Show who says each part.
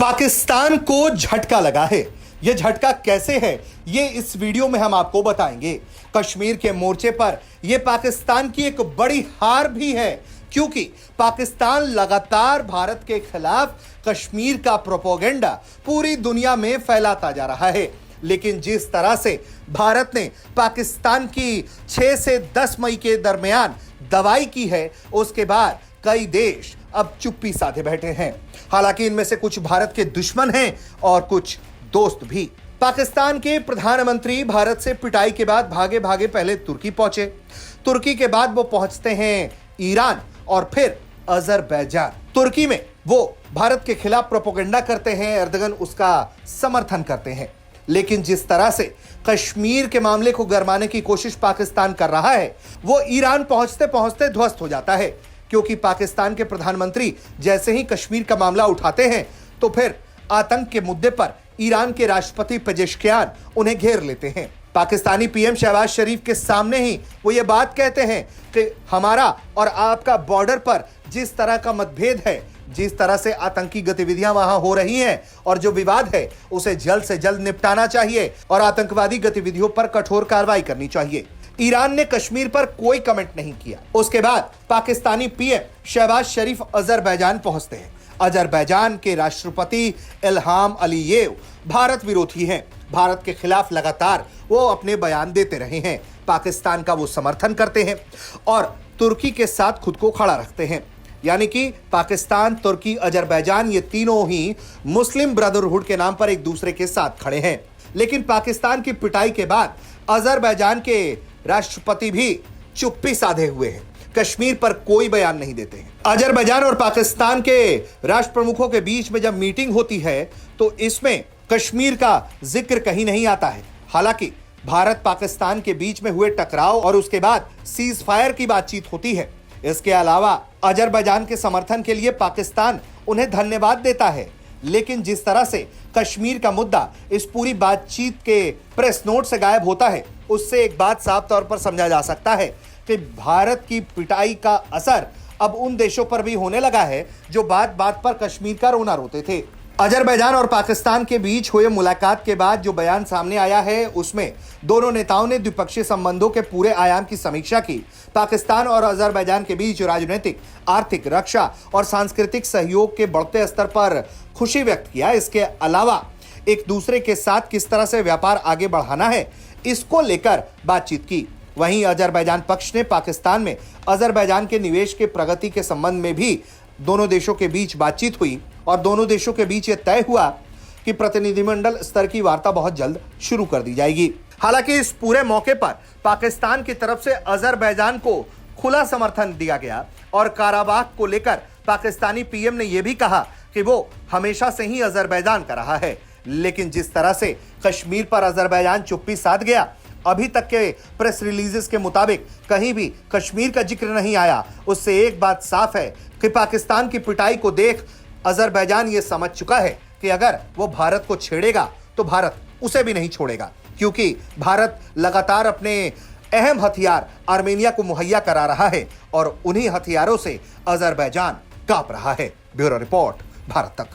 Speaker 1: पाकिस्तान को झटका लगा है। यह झटका कैसे है, ये इस वीडियो में हम आपको बताएंगे। कश्मीर के मोर्चे पर यह पाकिस्तान की एक बड़ी हार भी है, क्योंकि पाकिस्तान लगातार भारत के खिलाफ कश्मीर का प्रोपेगेंडा पूरी दुनिया में फैलाता जा रहा है। लेकिन जिस तरह से भारत ने पाकिस्तान की 6 से 10 मई के दरमियान दवाई की है, उसके बाद कई देश अब चुप्पी साधे बैठे हैं। हालांकि इनमें से कुछ भारत के दुश्मन हैं और कुछ दोस्त भी। पाकिस्तान के प्रधानमंत्री भारत से पिटाई के बाद भागे भागे पहले तुर्की पहुंचे। तुर्की के बाद वो पहुंचते हैं ईरान और फिर अजरबैजान। तुर्की में वो भारत के खिलाफ प्रोपेगेंडा करते हैं, एर्दोगन उसका समर्थन करते हैं। लेकिन जिस तरह से कश्मीर के मामले को गरमाने की कोशिश पाकिस्तान कर रहा है, वो ईरान पहुंचते पहुंचते ध्वस्त हो जाता है, क्योंकि पाकिस्तान के प्रधानमंत्री जैसे ही कश्मीर का मामला उठाते हैं तो फिर आतंक के मुद्दे पर ईरान के राष्ट्रपति पेजेश्कियान उन्हें घेर लेते हैं। पाकिस्तानी पीएम शहबाज शरीफ के सामने ही वो ये बात कहते हैं कि हमारा और आपका बॉर्डर पर जिस तरह का मतभेद है, जिस तरह से आतंकी गतिविधियां वहां हो रही हैं और जो विवाद है, उसे जल्द से जल्द निपटाना चाहिए और आतंकवादी गतिविधियों पर कठोर कार्रवाई करनी चाहिए। ईरान ने कश्मीर पर कोई कमेंट नहीं किया। उसके बाद पाकिस्तानी पीएम शहबाज शरीफ अजरबैजान पहुंचते हैं। अजरबैजान के राष्ट्रपति इल्हाम अलीयेव भारत विरोधी हैं। भारत के खिलाफ लगातार वो अपने बयान देते रहे हैं। पाकिस्तान का वो समर्थन करते हैं और तुर्की के साथ खुद को खड़ा रखते हैं। यानी कि पाकिस्तान, तुर्की, अजरबैजान, ये तीनों ही मुस्लिम ब्रदरहुड के नाम पर एक दूसरे के साथ खड़े हैं। लेकिन पाकिस्तान की पिटाई के बाद अजरबैजान के राष्ट्रपति भी चुप्पी साधे हुए हैं, कश्मीर पर कोई बयान नहीं देते हैं। अजरबैजान और पाकिस्तान के राष्ट्र प्रमुखों के बीच में जब मीटिंग होती है तो इसमें कश्मीर का जिक्र कहीं नहीं आता है। हालांकि भारत पाकिस्तान के बीच में हुए टकराव और उसके बाद सीज फायर की बातचीत होती है। इसके अलावा अजरबैजान के समर्थन के लिए पाकिस्तान उन्हें धन्यवाद देता है। लेकिन जिस तरह से कश्मीर का मुद्दा इस पूरी बातचीत के प्रेस नोट से गायब होता है, उससे एक बात साफ तौर पर समझा जा सकता है कि भारत की पिटाई का असर अब उन देशों पर भी होने लगा है जो बात बात पर कश्मीर का रोना रोते थे। अजरबैजान और पाकिस्तान के बीच हुए मुलाकात के बाद जो बयान सामने आया है, उसमें दोनों नेताओं ने द्विपक्षीय संबंधों के पूरे आयाम की समीक्षा की। पाकिस्तान और अजरबैजान के बीच राजनीतिक, आर्थिक, रक्षा और सांस्कृतिक सहयोग के बढ़ते स्तर पर खुशी व्यक्त किया। इसके अलावा एक दूसरे के साथ किस तरह से व्यापार आगे बढ़ाना है, इसको लेकर बातचीत की। वहीं अजरबैजान पक्ष ने पाकिस्तान में अजरबैजान के निवेश के प्रगति के संबंध में भी दोनों देशों के बीच बातचीत हुई और दोनों देशों के बीच यह तय हुआ कि प्रतिनिधिमंडल स्तर की वार्ता बहुत जल्द शुरू कर दी जाएगी। हालांकि इस पूरे मौके पर पाकिस्तान की तरफ से अजरबैजान को खुला समर्थन दिया गया और काराबाख को लेकर पाकिस्तानी पीएम ने यह भी कहा कि वो हमेशा से ही अजरबैजान का रहा है। लेकिन जिस तरह से कश्मीर पर अजरबैजान चुप्पी साध गया, अभी तक के प्रेस रिलीजेस के मुताबिक कहीं भी कश्मीर का जिक्र नहीं आया, उससे एक बात साफ है कि पाकिस्तान की पिटाई को देख अजरबैजान ये समझ चुका है कि अगर वो भारत को छेड़ेगा तो भारत उसे भी नहीं छोड़ेगा, क्योंकि भारत लगातार अपने अहम हथियार आर्मेनिया को मुहैया करा रहा है और उन्हीं हथियारों से अजरबैजान कांप रहा है। ब्यूरो रिपोर्ट, भारत तक।